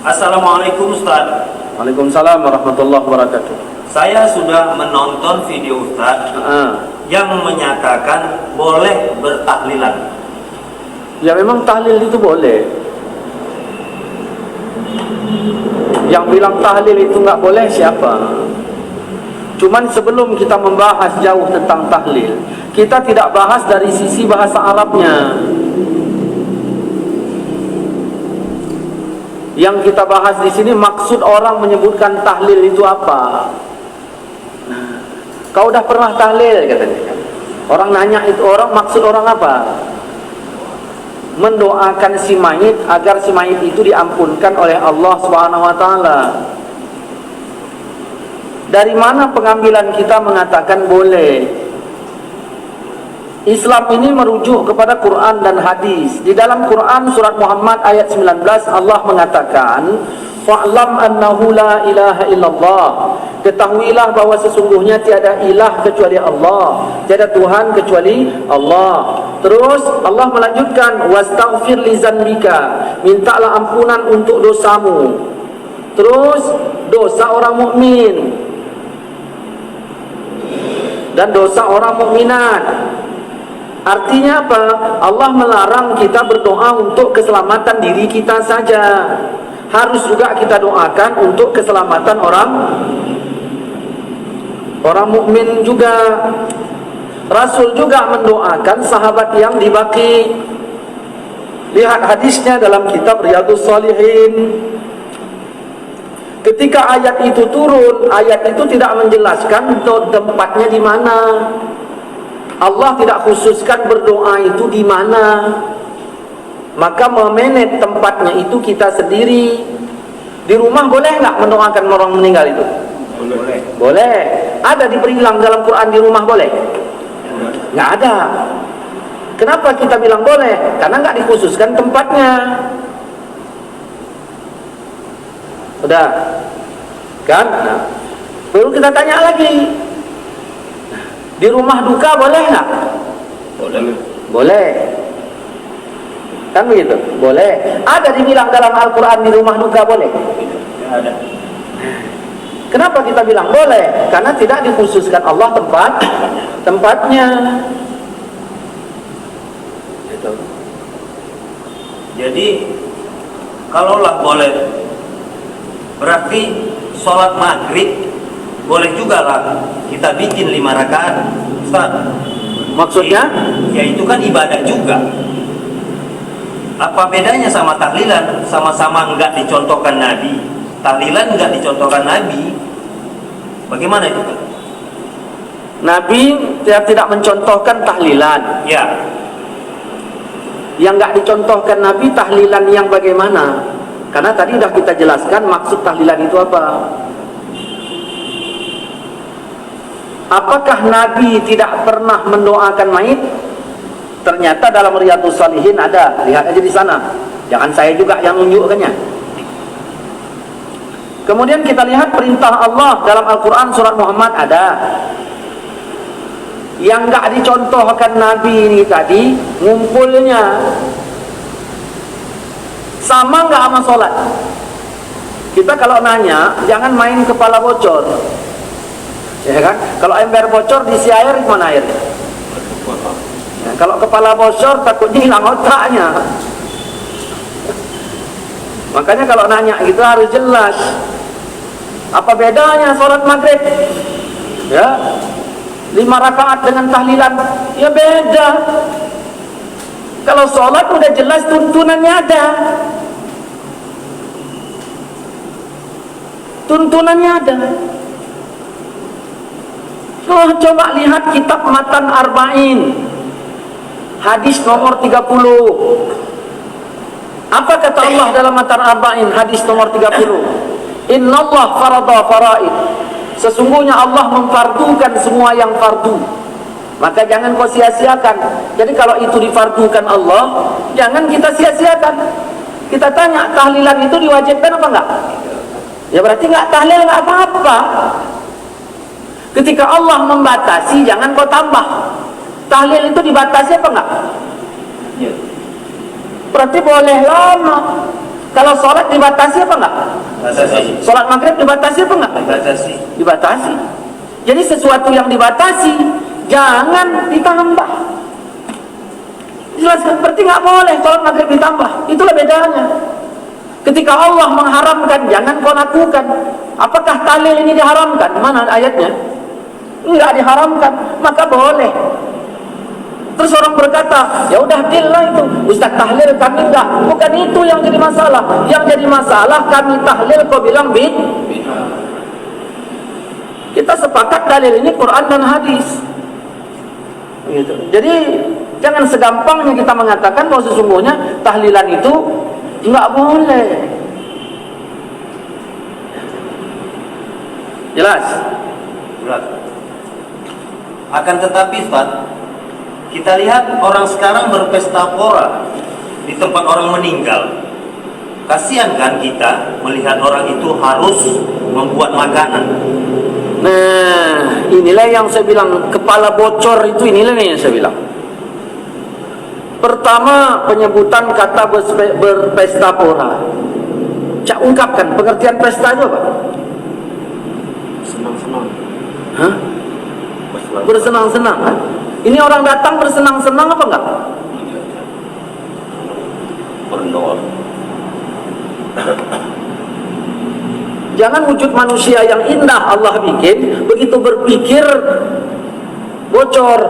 Assalamualaikum Ustaz. Waalaikumsalam warahmatullahi wabarakatuh. Saya sudah menonton video Ustaz yang menyatakan boleh bertahlilan. Ya memang tahlil itu boleh. Yang bilang tahlil itu nggak boleh siapa? Cuman sebelum kita membahas jauh tentang tahlil, kita tidak bahas dari sisi bahasa Arabnya. Yang kita bahas di sini maksud orang menyebutkan tahlil itu apa? Nah, kau udah pernah tahlil katanya. Orang nanya itu, orang maksud orang apa? Mendoakan si mayit agar si mayit itu diampunkan oleh Allah Subhanahu wa taala. Dari mana pengambilan kita mengatakan boleh? Islam ini merujuk kepada Quran dan hadis. Di dalam Quran surat Muhammad ayat 19 Allah mengatakan, "Fa'lam annahu la ilaha illallah." Ketahuilah bahwa sesungguhnya tiada ilah kecuali Allah, tiada Tuhan kecuali Allah. Terus Allah melanjutkan, "Wastaghfir li dzanbika." Mintalah ampunan untuk dosamu. Terus dosa orang mukmin dan dosa orang mukminat. Artinya apa? Allah melarang kita berdoa untuk keselamatan diri kita saja. Harus juga kita doakan untuk keselamatan orang mukmin juga. Rasul juga mendoakan sahabat yang di Baqi. Lihat hadisnya dalam kitab Riyadhus Shalihin. Ketika ayat itu turun, ayat itu tidak menjelaskan tempatnya di mana. Allah tidak khususkan berdoa itu di mana. Maka memanage tempatnya itu kita sendiri. Di rumah boleh nggak mendoakan orang meninggal itu? Boleh. Boleh. Ada dibilang dalam Quran di rumah boleh? Nggak ada. Kenapa kita bilang boleh? Karena nggak dikhususkan tempatnya. Udah kan? Nah, perlu kita tanya lagi. Di rumah duka boleh nggak? Boleh. Boleh. Kan begitu? Boleh. Ada dibilang dalam Al-Quran di rumah duka boleh? Tidak ada. Kenapa kita bilang boleh? Karena tidak dikhususkan Allah tempatnya. Gitu. Jadi kalaulah boleh, berarti sholat maghrib boleh juga lah kita bikin 5 rakaat, Ustaz. Maksudnya? Ya itu kan ibadah juga. Apa bedanya sama tahlilan? Sama-sama enggak dicontohkan Nabi. Tahlilan enggak dicontohkan Nabi. Bagaimana itu, Pak? Nabi tidak mencontohkan tahlilan. Ya. Yang enggak dicontohkan Nabi tahlilan yang bagaimana? Karena tadi sudah kita jelaskan maksud tahlilan itu apa. Apakah Nabi tidak pernah mendoakan mayit? Ternyata dalam Riyadhus Shalihin ada. Lihat aja di sana. Jangan saya juga yang menunjukkannya. Kemudian kita lihat perintah Allah dalam Al-Quran surat Muhammad ada. Yang enggak dicontohkan Nabi ini tadi ngumpulnya. Sama enggak sama sholat? Kita kalau nanya jangan main kepala bocor. Ya kan? Kalau ember bocor diisi air, mana air? Ya, kalau kepala bocor takutnya hilang otaknya. Makanya kalau nanya itu harus jelas. Apa bedanya sholat maghrib? Ya, 5 rakaat dengan tahlilan? Ya beda. Kalau sholat udah jelas tuntunannya ada. Tuntunannya ada. Oh, coba lihat kitab Matan Arba'in hadis nomor 30. Apa kata Allah dalam Matan Arba'in hadis nomor 30? Innallah farada faraid. Sesungguhnya Allah memfardukan semua yang fardu. Maka jangan kau sia-siakan. Jadi kalau itu difardukan Allah, jangan kita sia-siakan. Kita tanya, tahlilan itu diwajibkan apa enggak? Ya berarti enggak tahlil enggak apa-apa. Ketika Allah membatasi, jangan kau tambah. Tahlil itu dibatasi apa enggak? Ya. Berarti boleh lama. Kalau sholat dibatasi apa enggak? Batasi. Sholat maghrib dibatasi apa enggak? Batasi. Dibatasi. Jadi sesuatu yang dibatasi jangan ditambah. Jelaskan, berarti nggak boleh sholat maghrib ditambah. Itulah bedanya. Ketika Allah mengharamkan, jangan kau lakukan. Apakah tahlil ini diharamkan? Mana ayatnya? Enggak diharamkan, maka boleh. Terus orang berkata, ya udah deal lah itu, Ustaz tahlil kami enggak. Bukan itu yang jadi masalah. Yang jadi masalah kami tahlil kau bilang bid'ah. Kita sepakat dalil ini Quran dan hadis. Gitu. Jadi jangan segampangnya kita mengatakan bahwa sesungguhnya tahlilan itu enggak boleh. Jelas? Jelas. Akan tetapi Ustaz, kita lihat orang sekarang berpesta pora di tempat orang meninggal. Kasihan kan kita melihat orang itu harus membuat makanan. Nah, inilah yang saya bilang, kepala bocor itu inilah yang saya bilang. Pertama, penyebutan kata berpesta pora. Cak ungkapkan pengertian pesta itu apa? Senang-senang. Hah? Bersenang-senang, kan? Ini orang datang bersenang-senang apa enggak? Berdoa. Jangan wujud manusia yang indah Allah bikin, begitu berpikir bocor.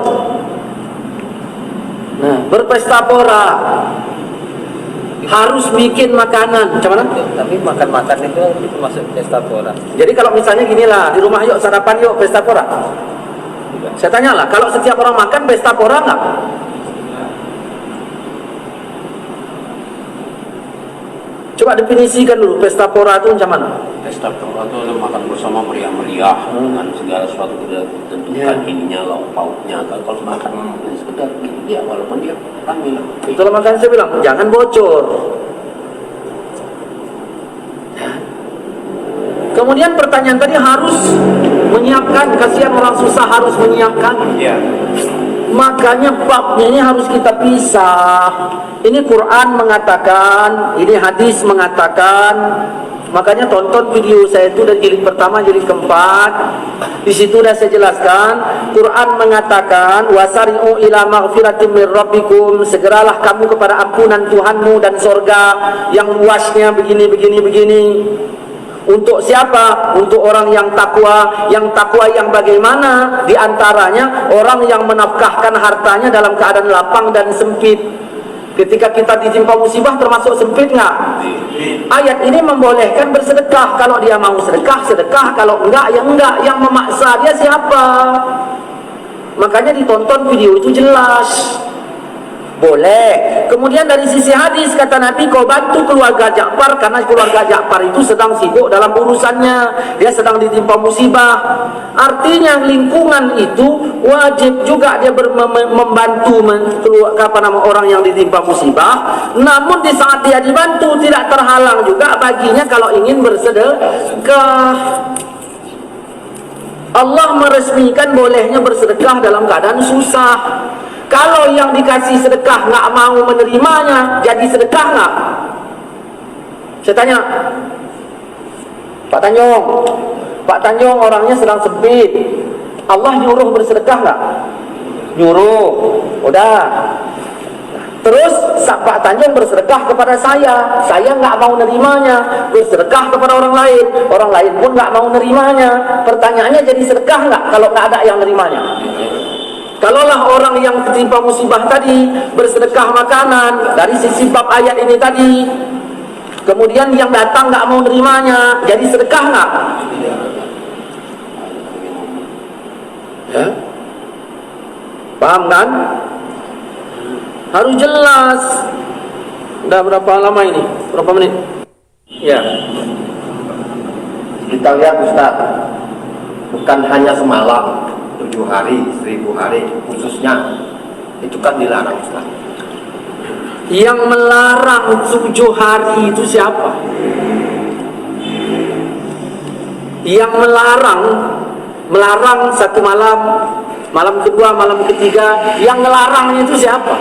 Nah, berpesta pora harus bikin makanan. Macam mana? Tapi makan-makan itu masuk pesta pora. Jadi kalau misalnya ginilah, di rumah yuk sarapan yuk pesta pora. Saya tanya lah, kalau setiap orang makan pesta pora enggak? Coba definisikan dulu pesta pora itu macam mana? Pesta pora itu makan bersama meriah-meriah dengan segala sesuatu tentukan ininya, lauk pauknya. Kalau makan sekedar ya walaupun dia ramai. Itulah makanya saya bilang jangan bocor. Kemudian pertanyaan tadi harus menyiapkan, kasihan orang susah harus menyiapkan. Ya. Makanya babnya ini harus kita pisah. Ini Quran mengatakan, ini hadis mengatakan. Makanya tonton video saya itu dari jilid pertama, jilid keempat. Di situ sudah saya jelaskan. Quran mengatakan, wasari'u ila maghfiratin min rabbikum, segeralah kamu kepada ampunan Tuhanmu dan surga yang luasnya begini. Untuk siapa? Untuk orang yang takwa. Yang takwa yang bagaimana? Di antaranya orang yang menafkahkan hartanya dalam keadaan lapang dan sempit. Ketika kita ditimpa musibah termasuk sempit nggak? Ayat ini membolehkan bersedekah. Kalau dia mau sedekah, sedekah. Kalau enggak, ya enggak. Yang memaksa dia siapa? Makanya ditonton video itu jelas. Boleh. Kemudian dari sisi hadis kata Nabi, kau bantu keluarga Ja'far karena keluarga Ja'far itu sedang sibuk dalam urusannya, dia sedang ditimpa musibah. Artinya lingkungan itu wajib juga dia membantu orang yang ditimpa musibah. Namun di saat dia dibantu tidak terhalang juga baginya kalau ingin bersedekah. Allah meresmikan bolehnya bersedekah dalam keadaan susah. Kalau yang dikasih sedekah nggak mau menerimanya, jadi sedekah nggak? Saya tanya, Pak Tanjung orangnya sedang sempit. Allah nyuruh bersedekah nggak? Nyuruh, udah. Terus Pak Tanjung bersedekah kepada saya nggak mau nerimanya, bersedekah kepada orang lain pun nggak mau nerimanya. Pertanyaannya jadi sedekah nggak kalau nggak ada yang nerimanya? Kalaulah orang yang ketimpa musibah tadi bersedekah makanan dari sisi bab ayat ini tadi, kemudian yang datang nggak mau nerimanya, jadi sedekah nggak? Ya? Paham kan? Harus jelas. Udah berapa lama ini? Berapa menit? Ya. Kita lihat Ustaz, bukan hanya semalam, 7 hari, 1000 hari khususnya, itu kan dilarang Ustaz. Yang melarang 7 hari itu siapa? Yang melarang satu malam, malam kedua, malam ketiga, yang melarangnya itu siapa?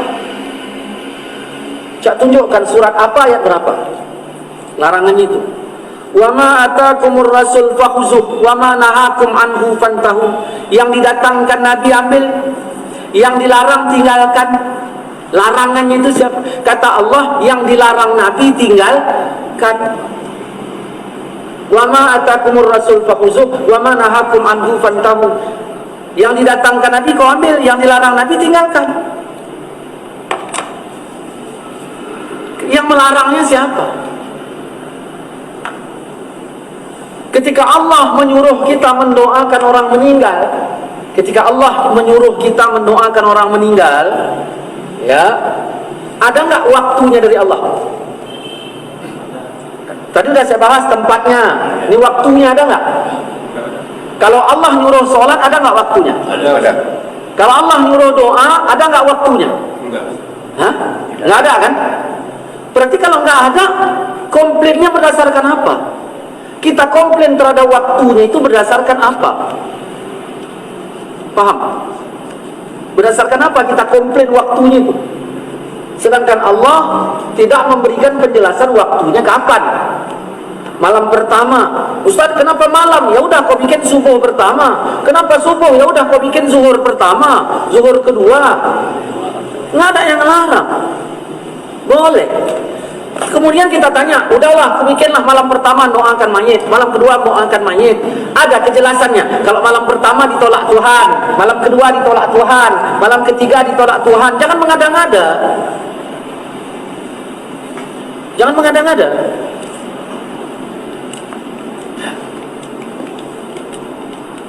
Cak tunjukkan surat apa, ayat berapa? larangannya itu. Wa ma atakumur rasul fakhuzuh wa ma nahakum anhu fantahu. Yang didatangkan Nabi ambil, yang dilarang tinggalkan. Larangannya itu siapa? Kata Allah, yang dilarang Nabi tinggalkan. Wa ma atakumur rasul fakhuzuh wa ma nahakum anhu fantahu. Yang didatangkan Nabi kau ambil, yang dilarang Nabi tinggalkan. Yang melarangnya siapa? Ketika Allah menyuruh kita mendoakan orang meninggal, ketika Allah menyuruh kita mendoakan orang meninggal, ya, ada nggak waktunya dari Allah? Tadi udah saya bahas tempatnya. Ini waktunya ada nggak? Kalau Allah nyuruh sholat, ada nggak waktunya? Ada. Kalau Allah nyuruh doa, ada nggak waktunya? Enggak. Hah? Nggak ada kan? Berarti kalau nggak ada, komplainnya berdasarkan apa? Kita komplain terhadap waktunya itu berdasarkan apa? Paham? Berdasarkan apa kita komplain waktunya itu? Sedangkan Allah tidak memberikan penjelasan waktunya kapan. Malam pertama, Ustaz kenapa malam? Ya udah kau bikin subuh pertama. Kenapa subuh? Ya udah kau bikin zuhur pertama, zuhur kedua. Nggak ada yang larang. Boleh. Kemudian kita tanya, udahlah bikinlah malam pertama doakan mayit, malam kedua doakan mayit. Ada kejelasannya. Kalau malam pertama ditolak Tuhan, malam kedua ditolak Tuhan, malam ketiga ditolak Tuhan. Jangan mengada-ngada. Jangan mengada-ngada.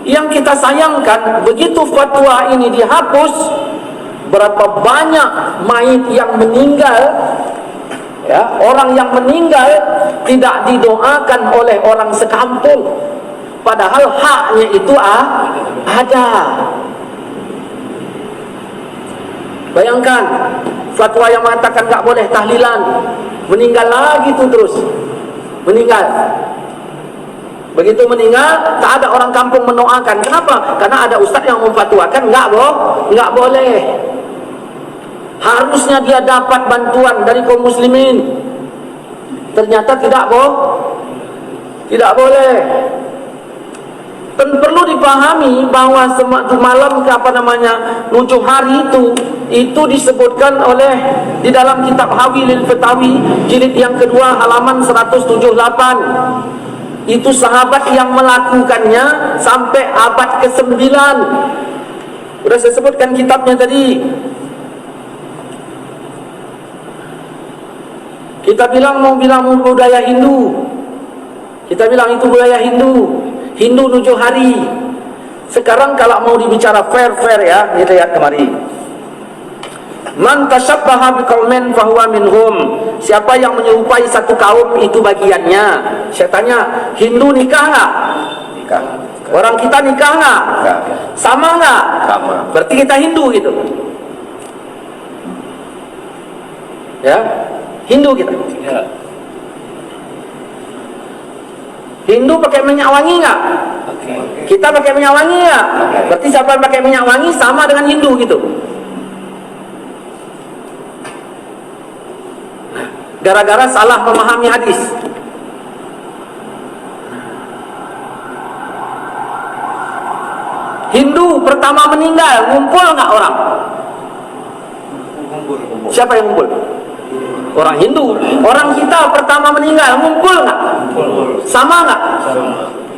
Yang kita sayangkan, begitu fatwa ini dihapus, berapa banyak mayit yang meninggal, ya, orang yang meninggal tidak didoakan oleh orang sekampung, padahal haknya itu ada. Bayangkan fatwa yang mengatakan nggak boleh tahlilan, meninggal lagi tuh terus meninggal. Begitu meninggal, tak ada orang kampung mendoakan. Kenapa? Karena ada ustaz yang memfatwakan nggak boleh. Harusnya dia dapat bantuan dari kaum muslimin. Ternyata tidak boleh. Dan perlu dipahami bahwa malam nujuh hari itu disebutkan oleh di dalam kitab Hawilil Fatawi jilid yang kedua halaman 178. Itu sahabat yang melakukannya sampai abad ke-9. Sudah saya sebutkan kitabnya tadi. Kita bilang budaya Hindu. Kita bilang itu budaya Hindu. Hindu 7 hari. Sekarang kalau mau dibicara fair ya, kita lihat kemari. Man tashabbaha biqaumin fahuwa minhum. Siapa yang menyerupai satu kaum itu bagiannya. Saya tanya, Hindu nikah enggak? Nikah. Orang kita nikah enggak? Nikah. Sama enggak? Sama. Berarti kita Hindu gitu. Ya? Hindu kita. Ya. Hindu pakai minyak wangi enggak? Oke. Kita pakai minyak wangi enggak? Berarti siapa yang pakai minyak wangi sama dengan Hindu gitu. Gara-gara salah memahami hadis. Hindu pertama meninggal, ngumpul nggak orang? Kumpul. Siapa yang ngumpul? Orang Hindu. Orang kita pertama meninggal, ngumpul nggak? Sama nggak?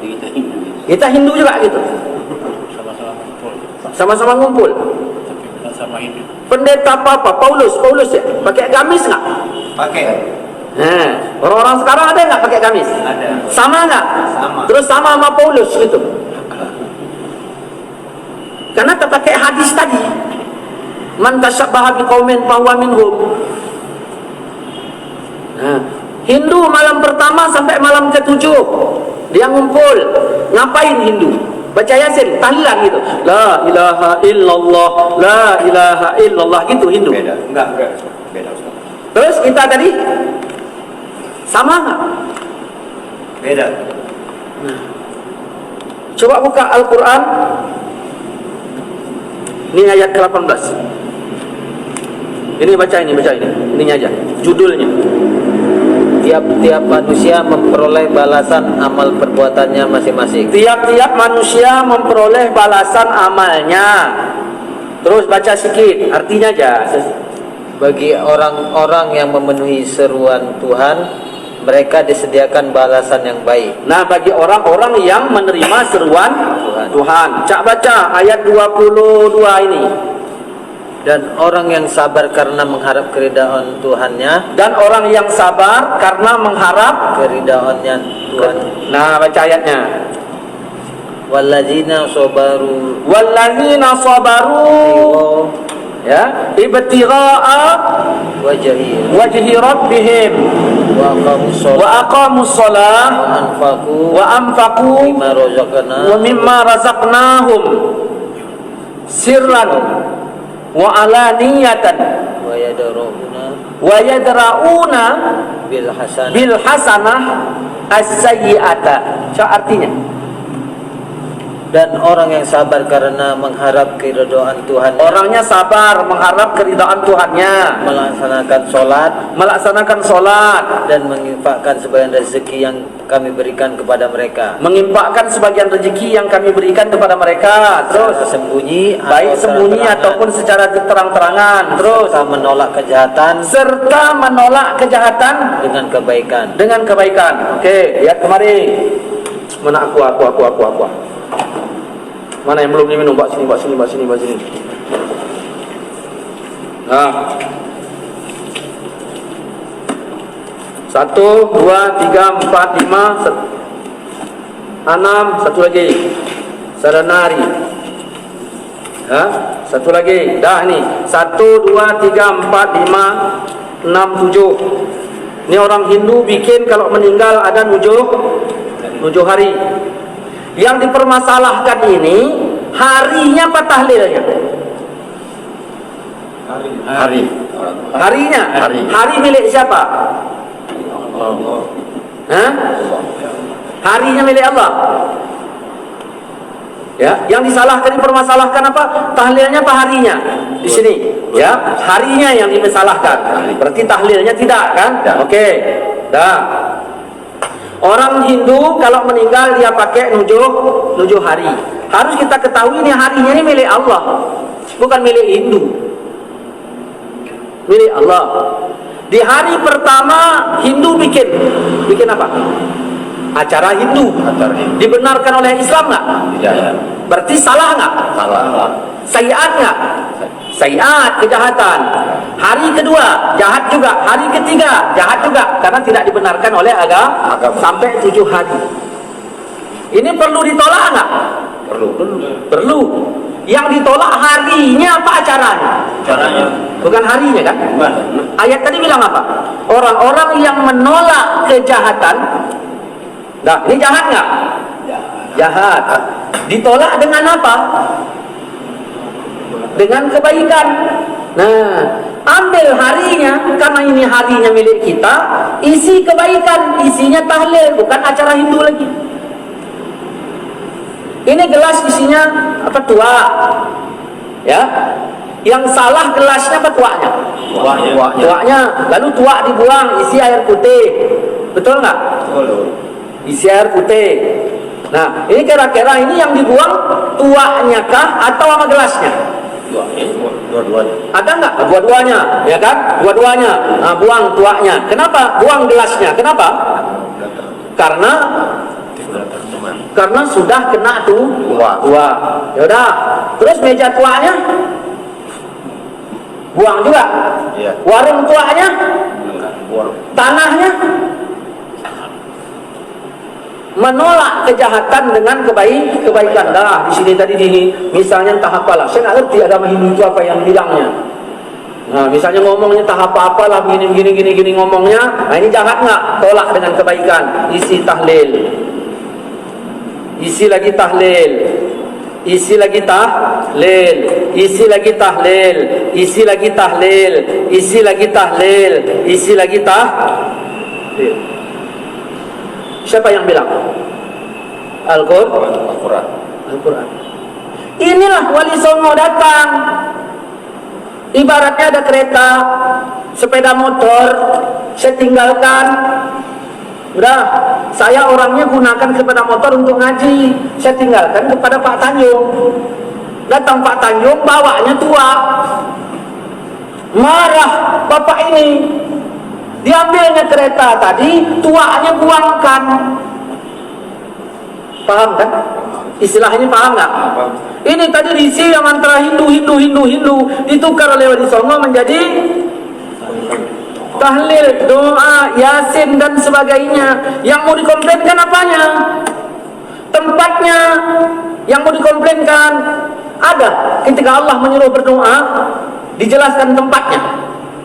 Kita Hindu. Kita Hindu juga gitu. Sama-sama ngumpul. Sama Hindu. Pendeta apa? Paulus ya? Pakai gamis nggak? Pakai. Nah, orang-orang sekarang ada nggak pakai gamis? Ada. Sama nggak? Sama. Terus sama Paulus gitu. Karena terpakai hadis tadi. Man tashabbaha biqaumin fahuwa minhum. Nah, Hindu malam pertama sampai malam ke-7 dia ngumpul. Ngapain Hindu? Baca Yasin, tahlilan gitu. La ilaha illallah, la ilaha illallah gitu Hindu. Beda. Enggak. Beda Ustaz. Terus kita tadi sama nggak? Beda. Coba buka Al-Quran. Ini ayat ke-18. Ini baca ini. Ini aja judulnya. tiap-tiap manusia memperoleh balasan amal perbuatannya masing-masing. Tiap-tiap manusia memperoleh balasan amalnya. Terus baca sikit artinya aja. Bagi orang-orang yang memenuhi seruan Tuhan, mereka disediakan balasan yang baik. Nah, bagi orang-orang yang menerima seruan Tuhan. Cak baca ayat 22 ini. Dan orang yang sabar karena mengharap keridhaan Tuhannya, Dan orang yang sabar karena mengharap. keridaannya Tuhan. Nah, baca ayatnya. Walladzina sabaru Walladzina sabaru ya ibtigha'a wajhi wajhi rabbihim wa aqamus wa shalah aqamus shalah wa anfaqu wa anfaqu mimma razaqnahum wa mimma razaqnahum sirran wa alaniyatan wa wa yadrauna yadra'una bil hasanah bil hasanah as-sayyi'ata. Artinya, dan orang yang sabar karena mengharap keridhaan Tuhan, orangnya sabar mengharap keridhaan Tuhannya, melaksanakan sholat dan menginfakkan sebagian rezeki yang kami berikan kepada mereka, mengimpakkan sebagian rezeki yang kami berikan kepada mereka. Terus sembunyi baik atau sembunyi terang-terangan, ataupun secara terang-terangan. Terus serta menolak kejahatan dengan kebaikan. Oke, lihat kemari. Mana aku. Mana yang belum diminum? Bawa sini. Nah. 1, 2, 3, 4, 5, 6, satu lagi. Saranari. Ha? Satu lagi. Dah ni. 1, 2, 3, 4, 5, 6, 7. Ni orang Hindu bikin kalau meninggal ada 7 hari. Yang dipermasalahkan ini harinya apa tahlilnya? Harinya. Hari milik siapa? Hah? Harinya milik Allah. Ya, yang dipermasalahkan apa? Tahlilnya apa harinya? Di sini, ya. Harinya yang dimasalahkan. Berarti tahlilnya tidak, kan? Oke. Dah. Orang Hindu kalau meninggal dia pakai 7 hari. Harus kita ketahui ini harinya ini milik Allah, bukan milik Hindu. Milik Allah. Di hari pertama Hindu bikin apa? Acara Hindu. Dibenarkan oleh Islam nggak? Tidak. Berarti salah nggak? Salah. Sayiat nggak? Sayiat, kejahatan. Hari kedua jahat juga, hari ketiga jahat juga, karena tidak dibenarkan oleh agama sampai 7 hari. Ini perlu ditolak nggak? Perlu. Yang ditolak harinya apa acaranya? Bukan harinya, kan? Ayat tadi bilang apa? Orang-orang yang menolak kejahatan. Nah, ini jahat nggak? Jahat. Ditolak dengan apa? Dengan kebaikan. Nah, ambil harinya, karena ini harinya milik kita, isi kebaikan, isinya tahlil, bukan acara Hindu lagi. Ini gelas isinya apa? Tua. Ya. Yang salah gelasnya apa? Tuanya. Tuanya. Lalu tua dibuang, isi air putih. Betul nggak? Isi air putih. Nah, ini kira-kira ini yang dibuang tuanya kah atau sama gelasnya? Dua-duanya. Ada nggak? Dua-duanya, ya kan? Dua-duanya. Nah, buang tuanya. Kenapa? Buang gelasnya. Kenapa? Karena sudah kena tua. Ya udah. Terus meja tuanya buang juga. Iya. Warung tuanya, tanahnya. Menolak kejahatan dengan kebaikan. Dah, di sini tadi misalnya entah apalah. Saya nggak ngerti agama Hindu itu apa yang bilangnya. Nah, misalnya ngomongnya entah apa-apalah gini ngomongnya. Nah, ini jahat nggak? Tolak dengan kebaikan. Isi tahlil. Isi lagi tahlil. Isi lagi tahlil. Isi lagi tahlil. Isi lagi tahlil. Isi lagi tahlil. Isi lagi tahlil. Siapa yang bilang? Al-Quran. Inilah Wali Songo datang. Ibaratnya ada kereta, sepeda motor, saya tinggalkan, Udah, saya orangnya gunakan sepeda motor untuk ngaji. Saya tinggalkan kepada Pak Tanjung. Datang Pak Tanjung, bawanya tua. Marah bapak ini. Diambilnya kereta tadi, tuanya buangkan. Paham kan? Istilahnya paham nggak? Ini tadi diisi yang antara Hindu ditukar oleh Wali Songo menjadi tahlil, doa, yasin dan sebagainya. Yang mau dikomplainkan apanya? Tempatnya. Yang mau dikomplainkan ada ketika Allah menyuruh berdoa dijelaskan tempatnya?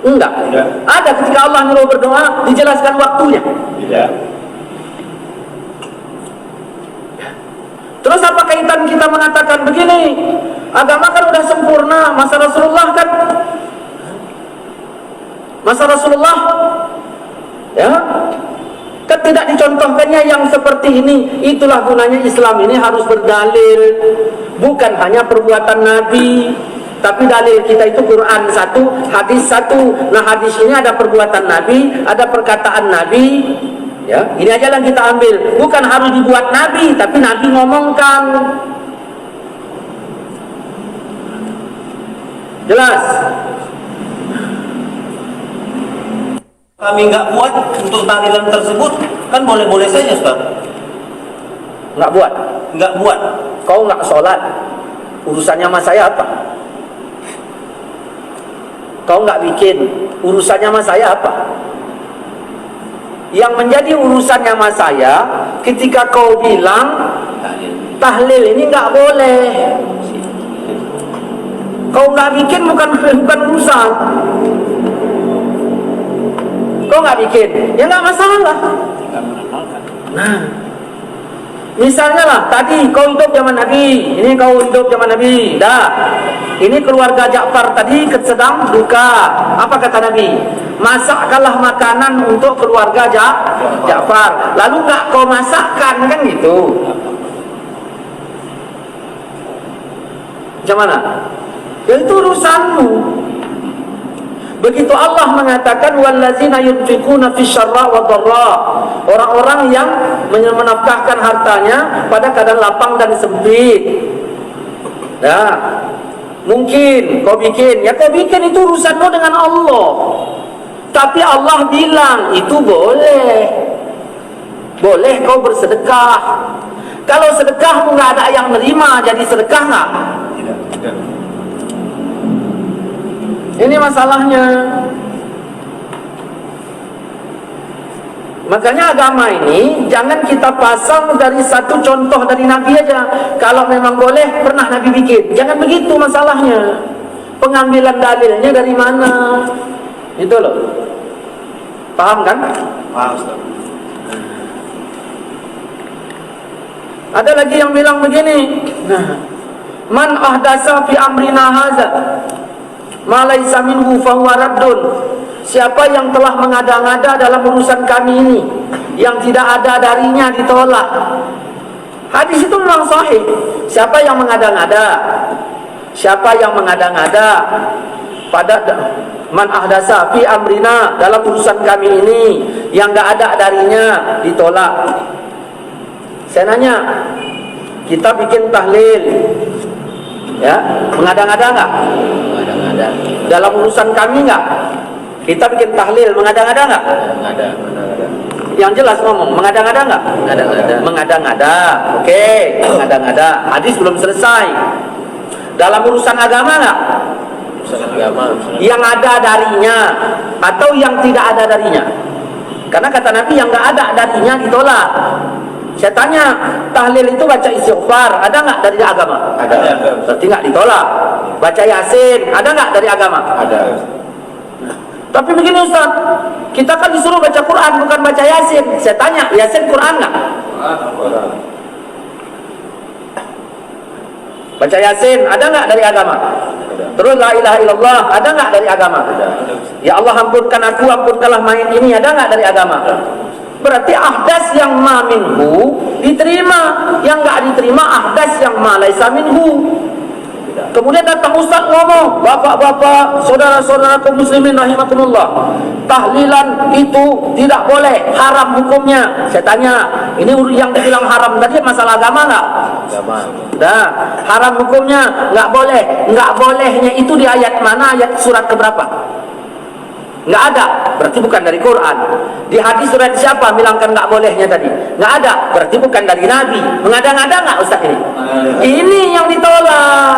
Enggak. Ada ketika Allah menyuruh berdoa dijelaskan waktunya? Tidak. Terus apa kaitan kita mengatakan begini? Agama kan udah sempurna, masa Rasulullah kan? Masa Rasulullah ya kan tidak dicontohkannya yang seperti ini. Itulah gunanya Islam ini harus berdalil, bukan hanya perbuatan Nabi, tapi dalil kita itu Quran satu, hadis satu. Nah hadis ini ada perbuatan Nabi, ada perkataan Nabi. Ya, ini aja yang kita ambil. Bukan harus dibuat Nabi, tapi Nabi ngomongkan. Jelas? Kami nggak buat untuk tahlilan tersebut, kan boleh-boleh saja, Ustaz. Nggak buat? Nggak buat. Kau nggak sholat, urusannya sama saya apa? Kau nggak bikin, urusannya sama saya apa? Yang menjadi urusannya sama saya ketika kau bilang tahlil ini nggak boleh. Kau nggak bikin bukan urusan. Kau nggak bikin, ya nggak masalah. Nah, misalnya lah tadi kau hidup zaman Nabi, ini kau hidup zaman Nabi, dah. Ini keluarga Ja'far tadi sedang duka. Apa kata Nabi? Masakkanlah makanan untuk keluarga Ja'far. Lalu nggak kau masakkan, kan gitu? Macam mana? Ya itu urusanmu. Begitu Allah mengatakan wallazina yunfiquna fisyarra wa dharra, orang-orang yang menafkahkan hartanya pada keadaan lapang dan sempit. Nah, mungkin kau bikin, ya kau bikin itu urusanmu dengan Allah. Tapi Allah bilang itu boleh. Boleh kau bersedekah. Kalau sedekahmu nggak ada yang nerima, jadi sedekah nggak? Tidak. Ini masalahnya. Makanya agama ini jangan kita pasang dari satu contoh dari Nabi aja. Kalau memang boleh, pernah Nabi bikin. Jangan begitu masalahnya. Pengambilan dalilnya dari mana? Itu loh. Paham kan? Paham, Ustaz. Ada lagi yang bilang begini. Man ahdasa fi amrina hadza ma laysa minhu fa huwa raddun. Siapa yang telah mengada-ngada dalam urusan kami ini yang tidak ada darinya ditolak. Hadis itu memang sahih. Siapa yang mengada-ngada? Siapa yang mengada-ngada pada man ahdasa fi amrina, dalam urusan kami ini yang enggak ada darinya ditolak. Saya nanya, kita bikin tahlil, ya, mengada-ngada enggak? Mengada-ngada. Dalam urusan kami enggak? Kita bikin tahlil, mengada-ngada enggak? Mengada. Yang jelas ngomong, mengada-ngada enggak? Mengada-ngada. Mengada-ngada. Oke, mengada-ngada. Hadis belum selesai. Dalam urusan agama enggak? Urusan agama. Yang ada darinya atau yang tidak ada darinya? Karena kata Nabi yang enggak ada darinya ditolak. Saya tanya, tahlil itu baca istighfar, ada enggak dari agama? Ada. Berarti enggak ditolak. Baca Yasin, ada enggak dari agama? Ada. Tapi begini Ustaz, kita kan disuruh baca Quran bukan baca Yasin. Saya tanya, Yasin Quran enggak? Baca Yasin, ada enggak dari agama? Terus la ilaha illallah, ada enggak dari agama? Ya Allah ampunkan aku, ampunkanlah mayit ini, ada enggak dari agama? Berarti ahdas yang ma minhu diterima, yang enggak diterima ahdas yang ma laisa minhu. Kemudian datang ustaz ngomong, bapak-bapak, saudara-saudara kaum muslimin rahimakumullah, tahlilan itu tidak boleh, haram hukumnya. Saya tanya, ini yang dibilang haram tadi masalah agama nggak? Agama. Nah, haram hukumnya nggak boleh. Nggak bolehnya itu di ayat mana? Ayat surat keberapa? Nggak ada, berarti bukan dari Quran. Di hadis surat siapa bilangkan nggak bolehnya tadi? Nggak ada, berarti bukan dari Nabi. Mengada-ngada nggak Ustaz ini? Ini yang ditolak.